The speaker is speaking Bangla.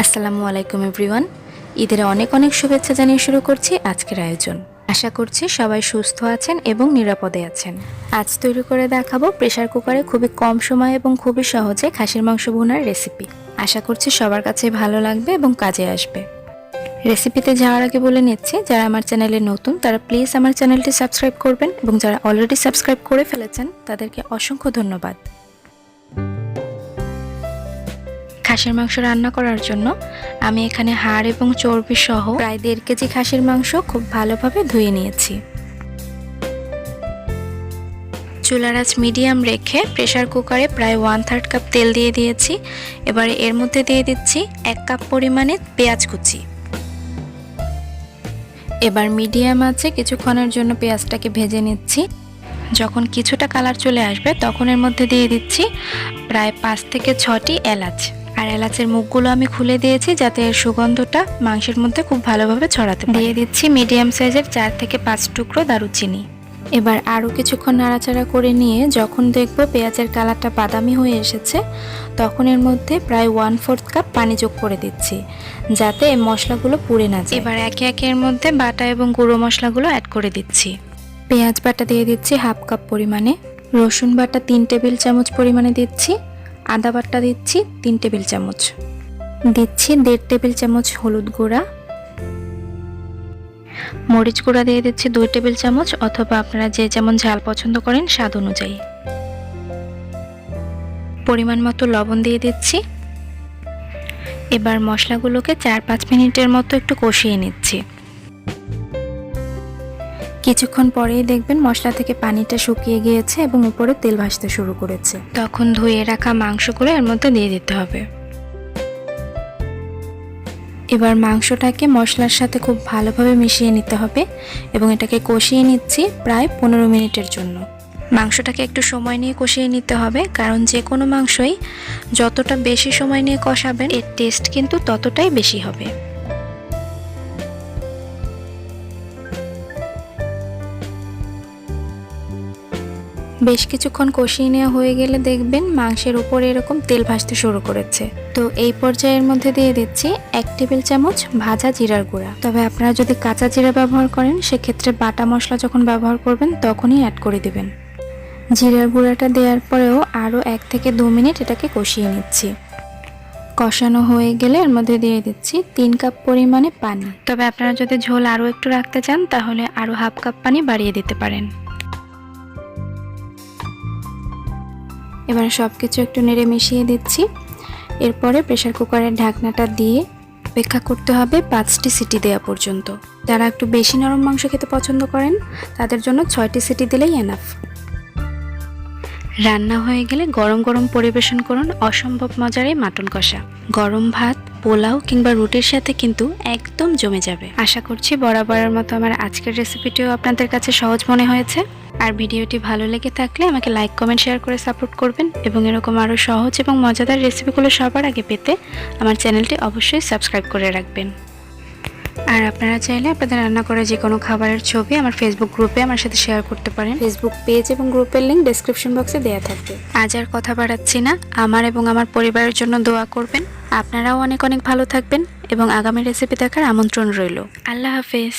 আসসালামু আলাইকুম এভরিওয়ান। ঈদের অনেক অনেক শুভেচ্ছা জানিয়ে শুরু করছি আজকের আয়োজন। আশা করছি সবাই সুস্থ আছেন এবং নিরাপদে আছেন। আজ তৈরি করে দেখাবো প্রেসার কুকারে খুবই কম সময় এবং খুবই সহজে খাসির মাংস ভুনার রেসিপি। আশা করছি সবার কাছে ভালো লাগবে এবং কাজে আসবে। রেসিপিতে যাওয়ার আগে বলে নিচ্ছি, যারা আমার চ্যানেলে নতুন তারা প্লিজ আমার চ্যানেলটি সাবস্ক্রাইব করবেন এবং যারা অলরেডি সাবস্ক্রাইব করে ফেলেছেন তাদেরকে অসংখ্য ধন্যবাদ। খাসির মাংস রান্না করার জন্য আমি এখানে হাড় এবং চর্বি সহ প্রায় 1.5 কেজি খাসির মাংস খুব ভালোভাবে ধুয়ে নিয়েছি। চুলার আঁচ মিডিয়াম রেখে প্রেসার কুকারে প্রায় 1/3 কাপ তেল দিয়ে দিয়েছি। এবারে এর মধ্যে দিয়ে দিচ্ছি 1 কাপ পরিমাণে পেঁয়াজ কুচি। এবার মিডিয়াম আঁচে কিছুক্ষণের জন্য পেঁয়াজটাকে ভেজে নিচ্ছি। যখন কিছুটা কালার চলে আসবে তখন এর মধ্যে দিয়ে দিচ্ছি প্রায় 5 থেকে 6টি এলাচ। আর এলাচের মুখগুলো আমি খুলে দিয়েছি যাতে এর সুগন্ধটা মাংসের মধ্যে খুব ভালোভাবে ছড়াতে পারে। দিয়ে দিচ্ছি মিডিয়াম সাইজের 4 থেকে 5 টুকরো দারুচিনি। এবার আরও কিছুক্ষণ নাড়াচাড়া করে নিয়ে যখন দেখব পেঁয়াজের কালারটা বাদামি হয়ে এসেছে তখন এর মধ্যে প্রায় 1/4 কাপ পানি যোগ করে দিচ্ছি যাতে এই মশলাগুলো পুড়ে না যায়। এবার একে একে এর মধ্যে বাটা এবং গুঁড়ো মশলাগুলো অ্যাড করে দিচ্ছি। পেঁয়াজ বাটা দিয়ে দিচ্ছি 1/2 কাপ পরিমাণে, রসুন বাটা 3 টেবিল চামচ পরিমাণে দিচ্ছি, আদা বাটা দিচ্ছি 3 টেবিল চামচ, দিচ্ছি 1.5 টেবিল চামচ হলুদ গুঁড়া, মরিচ গুঁড়া দিয়ে দিচ্ছি 2 টেবিল চামচ অথবা আপনারা যে যেমন ঝাল পছন্দ করেন স্বাদ অনুযায়ী, পরিমাণ মতো লবণ দিয়ে দিচ্ছি। এবার মশলাগুলোকে 4-5 মিনিটের মতো একটু কষিয়ে নিচ্ছি। কিছুক্ষণ পরেই দেখবেন মশলা থেকে পানিটা শুকিয়ে গিয়েছে এবং উপরে তেল ভাসতে শুরু করেছে। তখন ধুয়ে রাখা মাংসগুলো এর মধ্যে দিয়ে দিতে হবে। এবার মাংসটাকে মশলার সাথে খুব ভালোভাবে মিশিয়ে নিতে হবে এবং এটাকে কষিয়ে নিচ্ছি প্রায় 15 মিনিটের জন্য। মাংসটাকে একটু সময় নিয়ে কষিয়ে নিতে হবে, কারণ যে কোনো মাংসই যতটা বেশি সময় নিয়ে কষাবেন এর টেস্ট কিন্তু ততটাই বেশি হবে। বেশ কিছুক্ষণ কষিয়ে নেওয়া হয়ে গেলে দেখবেন মাংসের উপরে এরকম তেল ভাসতে শুরু করেছে। তো এই পর্যায়ের মধ্যে দিয়ে দিচ্ছি 1 টেবিল চামচ ভাজা জিরার গুঁড়া। তবে আপনারা যদি কাঁচা জিরা ব্যবহার করেন সেক্ষেত্রে বাটা মশলা যখন ব্যবহার করবেন তখনই অ্যাড করে দিবেন। জিরার গুঁড়াটা দেওয়ার পরেও আরও 1 থেকে 2 মিনিট এটাকে কষিয়ে নিচ্ছি। কষানো হয়ে গেলে এর মধ্যে দিয়ে দিচ্ছি 3 কাপ পরিমাণে পানি। তবে আপনারা যদি ঝোল আরও একটু রাখতে চান তাহলে আরও 1/2 কাপ পানি বাড়িয়ে দিতে পারেন। এবার সব কিছু একটু নেড়ে মিশিয়ে দিচ্ছি। এরপরে প্রেসার কুকারের ঢাকনাটা দিয়ে অপেক্ষা করতে হবে 5টি সিটি দেওয়া পর্যন্ত। যারা একটু বেশি নরম মাংস খেতে পছন্দ করেন তাদের জন্য 6টি সিটি দিলেই এনাফ। রান্না হয়ে গেলে গরম গরম পরিবেশন করুন অসম্ভব মজার এই মাটন কষা। গরম ভাত, পোলাও কিংবা রুটির সাথে কিন্তু একদম জমে যাবে। আশা করছি বরাবরের মতো আমার আজকের রেসিপিটিও আপনাদের কাছে সহজ মনে হয়েছে। আর ভিডিওটি ভালো লেগে থাকলে আমাকে লাইক, কমেন্ট, শেয়ার করে সাপোর্ট করবেন এবং এরকম আরও সহজ এবং মজাদার রেসিপিগুলো সবার আগে পেতে আমার চ্যানেলটি অবশ্যই সাবস্ক্রাইব করে রাখবেন। আর আপনারা চাইলে আপনাদের রান্না করা যে কোনো খাবারের ছবি আমার ফেসবুক গ্রুপে আমার সাথে শেয়ার করতে পারেন। ফেসবুক পেজ এবং গ্রুপের লিংক ডেসক্রিপশন বক্সে দেওয়া থাকবে। আজ আর কথা বাড়াচ্ছি না, আমার এবং আমার পরিবারের জন্য দোয়া করবেন। আপনারাও অনেক অনেক ভালো থাকবেন এবং আগামী রেসিপি দেখার আমন্ত্রণ রইল। আল্লাহ হাফেজ।